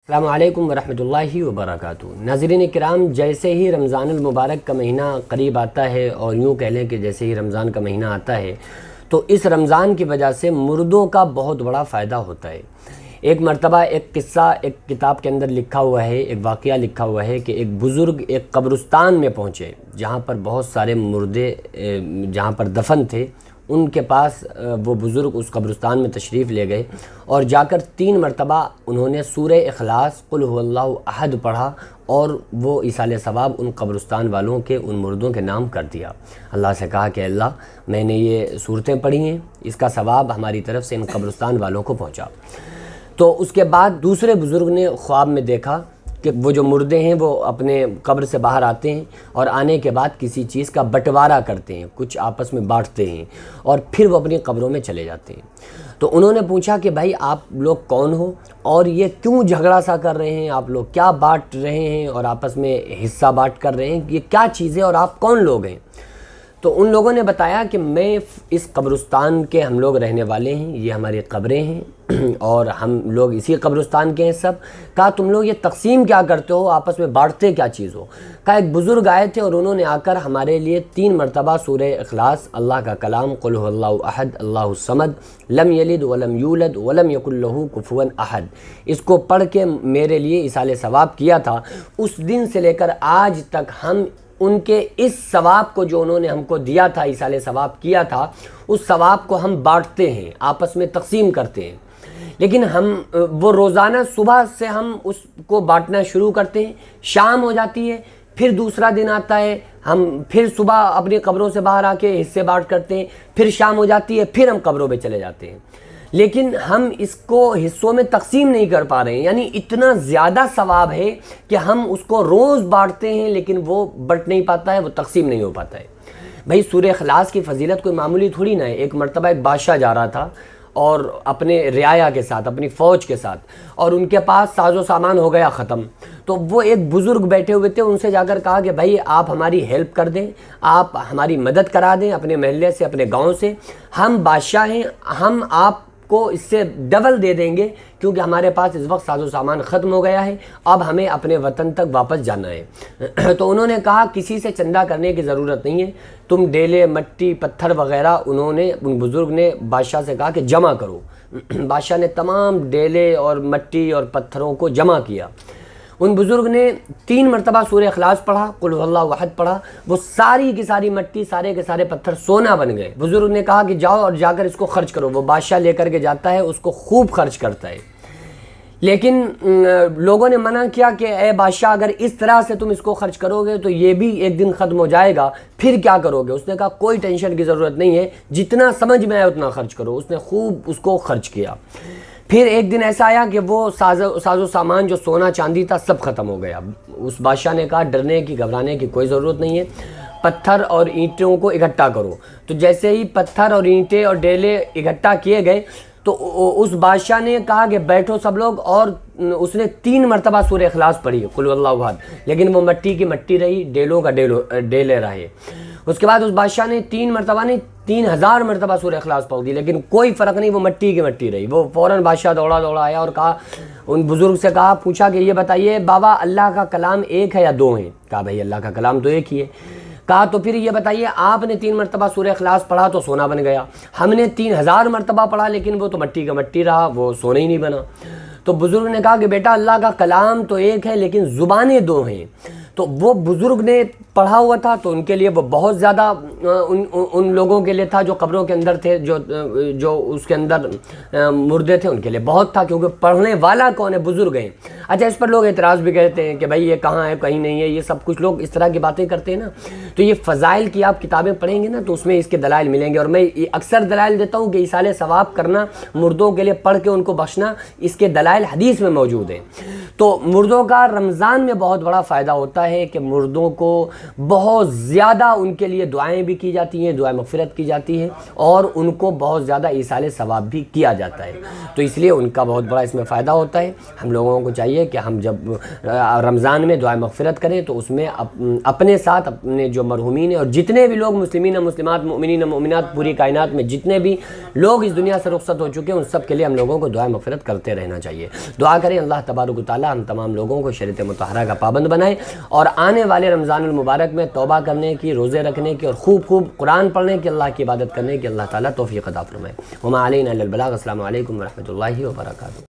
السلام علیکم ورحمۃ اللہ وبرکاتہ۔ ناظرین کرام، جیسے ہی رمضان المبارک کا مہینہ قریب آتا ہے، اور یوں کہہ لیں کہ جیسے ہی رمضان کا مہینہ آتا ہے تو اس رمضان کی وجہ سے مردوں کا بہت بڑا فائدہ ہوتا ہے۔ ایک مرتبہ ایک قصہ ایک کتاب کے اندر لکھا ہوا ہے، ایک واقعہ لکھا ہوا ہے کہ ایک بزرگ ایک قبرستان میں پہنچے جہاں پر بہت سارے مردے جہاں پر دفن تھے۔ ان کے پاس وہ بزرگ اس قبرستان میں تشریف لے گئے اور جا کر 3 مرتبہ انہوں نے سورہ اخلاص قل هو اللہ احد پڑھا، اور وہ ایصال ثواب ان قبرستان والوں کے، ان مردوں کے نام کر دیا۔ اللہ سے کہا کہ اللہ، میں نے یہ صورتیں پڑھی ہیں، اس کا ثواب ہماری طرف سے ان قبرستان والوں کو پہنچا۔ تو اس کے بعد دوسرے بزرگ نے خواب میں دیکھا کہ وہ جو مردے ہیں وہ اپنے قبر سے باہر آتے ہیں اور آنے کے بعد کسی چیز کا بٹوارا کرتے ہیں، کچھ آپس میں بانٹتے ہیں اور پھر وہ اپنی قبروں میں چلے جاتے ہیں۔ تو انہوں نے پوچھا کہ بھائی آپ لوگ کون ہو اور یہ کیوں جھگڑا سا کر رہے ہیں، آپ لوگ کیا بانٹ رہے ہیں اور آپس میں حصہ بانٹ کر رہے ہیں، یہ کیا چیز ہے اور آپ کون لوگ ہیں؟ تو ان لوگوں نے بتایا کہ میں اس قبرستان کے ہم لوگ رہنے والے ہیں، یہ ہماری قبریں ہیں اور ہم لوگ اسی قبرستان کے ہیں سب۔ کہا تم لوگ یہ تقسیم کیا کرتے ہو، آپس میں بانٹتے کیا چیز ہو؟ کہا ایک بزرگ آئے تھے اور انہوں نے آ کر ہمارے لیے 3 مرتبہ سورہ اخلاص، اللہ کا کلام قل هو اللہ احد اللہ الصمد لم یلد ولم یولد ولم یکن لہ کفوا احد، اس کو پڑھ کے میرے لیے ایصال ثواب کیا تھا۔ اس دن سے لے کر آج تک ہم ان کے اس ثواب کو جو انہوں نے ہم کو دیا تھا، ایصال ثواب کیا تھا، اس ثواب کو ہم بانٹتے ہیں، آپس میں تقسیم کرتے ہیں۔ لیکن ہم وہ روزانہ صبح سے ہم اس کو بانٹنا شروع کرتے ہیں، شام ہو جاتی ہے، پھر دوسرا دن آتا ہے، ہم پھر صبح اپنی قبروں سے باہر آ کے حصے بانٹ کرتے ہیں، پھر شام ہو جاتی ہے، پھر ہم قبروں پہ چلے جاتے ہیں، لیکن ہم اس کو حصوں میں تقسیم نہیں کر پا رہے ہیں۔ یعنی اتنا زیادہ ثواب ہے کہ ہم اس کو روز بانٹتے ہیں لیکن وہ بٹ نہیں پاتا ہے، وہ تقسیم نہیں ہو پاتا ہے۔ بھائی سورہ اخلاص کی فضیلت کوئی معمولی تھوڑی نہ ہے۔ ایک مرتبہ ایک بادشاہ جا رہا تھا اور اپنے رعایا کے ساتھ، اپنی فوج کے ساتھ، اور ان کے پاس ساز و سامان ہو گیا ختم۔ تو وہ ایک بزرگ بیٹھے ہوئے تھے، ان سے جا کر کہا کہ بھائی آپ ہماری ہیلپ کر دیں، آپ ہماری مدد کرا دیں، اپنے محلے سے، اپنے گاؤں سے، ہم بادشاہ ہیں، ہم آپ کو اس سے ڈبل دے دیں گے کیونکہ ہمارے پاس اس وقت ساز و سامان ختم ہو گیا ہے، اب ہمیں اپنے وطن تک واپس جانا ہے۔ تو انہوں نے کہا کسی سے چندہ کرنے کی ضرورت نہیں ہے، تم ڈیلے، مٹی، پتھر وغیرہ، ان بزرگ نے بادشاہ سے کہا کہ جمع کرو۔ بادشاہ نے تمام ڈیلے اور مٹی اور پتھروں کو جمع کیا۔ ان بزرگ نے 3 مرتبہ سورہ اخلاص پڑھا، قل هو اللہ احد پڑھا، وہ ساری کی ساری مٹی، سارے کے سارے پتھر سونا بن گئے۔ بزرگ نے کہا کہ جاؤ اور جا کر اس کو خرچ کرو۔ وہ بادشاہ لے کر کے جاتا ہے، اس کو خوب خرچ کرتا ہے، لیکن لوگوں نے منع کیا کہ اے بادشاہ اگر اس طرح سے تم اس کو خرچ کرو گے تو یہ بھی ایک دن ختم ہو جائے گا، پھر کیا کرو گے؟ اس نے کہا کوئی ٹینشن کی ضرورت نہیں ہے، جتنا سمجھ میں آئے اتنا خرچ کرو۔ اس نے خوب اس کو خرچ کیا۔ پھر ایک دن ایسا آیا کہ وہ ساز و سامان جو سونا چاندی تھا سب ختم ہو گیا۔ اس بادشاہ نے کہا ڈرنے کی، گھبرانے کی کوئی ضرورت نہیں ہے، پتھر اور اینٹوں کو اکٹھا کرو۔ تو جیسے ہی پتھر اور اینٹیں اور ڈیلے اکٹھا کیے گئے تو اس بادشاہ نے کہا کہ بیٹھو سب لوگ، اور اس نے 3 مرتبہ سورہ اخلاص پڑھی قل هو اللہ احد، لیکن وہ مٹی کی مٹی رہی، ڈیلوں کا ڈیلے رہے۔ اس کے بعد اس بادشاہ نے 3 مرتبہ نہیں 3000 مرتبہ سورہ اخلاص پڑھ دی، لیکن کوئی فرق نہیں، وہ مٹی کی مٹی رہی۔ وہ فوراً بادشاہ دوڑا آیا اور کہا، ان بزرگ سے کہا، پوچھا کہ یہ بتائیے بابا اللہ کا کلام ایک ہے یا 2 ہیں؟ کہا بھائی اللہ کا کلام تو ایک ہی ہے۔ کہا تو پھر یہ بتائیے آپ نے 3 مرتبہ سورہ اخلاص پڑھا تو سونا بن گیا، ہم نے 3000 مرتبہ پڑھا لیکن وہ تو مٹی کا مٹی رہا، وہ سونا ہی نہیں بنا۔ تو بزرگ نے کہا کہ بیٹا اللہ کا کلام تو ایک ہے لیکن زبانیں 2 ہیں۔ تو وہ بزرگ نے پڑھا ہوا تھا تو ان کے لیے وہ بہت زیادہ ان لوگوں کے لیے تھا جو قبروں کے اندر تھے، جو اس کے اندر مردے تھے، ان کے لیے بہت تھا، کیونکہ پڑھنے والا کون ہے؟ بزرگ ہیں۔ اچھا اس پر لوگ اعتراض بھی کرتے ہیں کہ بھائی یہ کہاں ہے، کہیں نہیں ہے، یہ سب کچھ لوگ اس طرح کی باتیں کرتے ہیں نا۔ تو یہ فضائل کی آپ کتابیں پڑھیں گے نا تو اس میں اس کے دلائل ملیں گے، اور میں اکثر دلائل دیتا ہوں کہ ایصال ثواب کرنا، مردوں کے لیے پڑھ کے ان کو بخشنا، اس کے دلائل حدیث میں موجود ہیں۔ تو مردوں کا رمضان میں بہت بڑا فائدہ ہوتا ہے کہ مردوں کو بہت زیادہ ان کے لیے دعائیں بھی کی جاتی ہیں، دعائیں مغفرت کی جاتی ہیں، اور ان کو بہت زیادہ ایصال ثواب بھی کیا جاتا ہے۔ تو اس لیے ان کا بہت بڑا اس میں فائدہ ہوتا ہے۔ ہم لوگوں کو چاہیے کہ ہم جب رمضان میں دعائیں مغفرت کریں تو اس میں اپنے ساتھ اپنے جو مرحومین ہیں اور جتنے بھی لوگ مسلمین مسلمات مؤمنین مؤمنات پوری کائنات میں جتنے بھی لوگ اس دنیا سے رخصت ہو چکے ہیں ان سب کے لیے ہم لوگوں کو دعائیں مغفرت کرتے رہنا چاہیے۔ دعا کریں اللہ تبارک و تعالیٰ تعالیٰ ہم تمام لوگوں کو شریعت مطہرہ کا پابند بنائے اور آنے والے رمضان المبارک میں توبہ کرنے کی، روزے رکھنے کی اور خوب خوب قرآن پڑھنے کی، اللہ کی عبادت کرنے کی اللہ تعالیٰ توفیق عطا فرمائے۔ وما علینا الا البلاغ۔ السلام علیکم ورحمۃ اللہ وبرکاتہ۔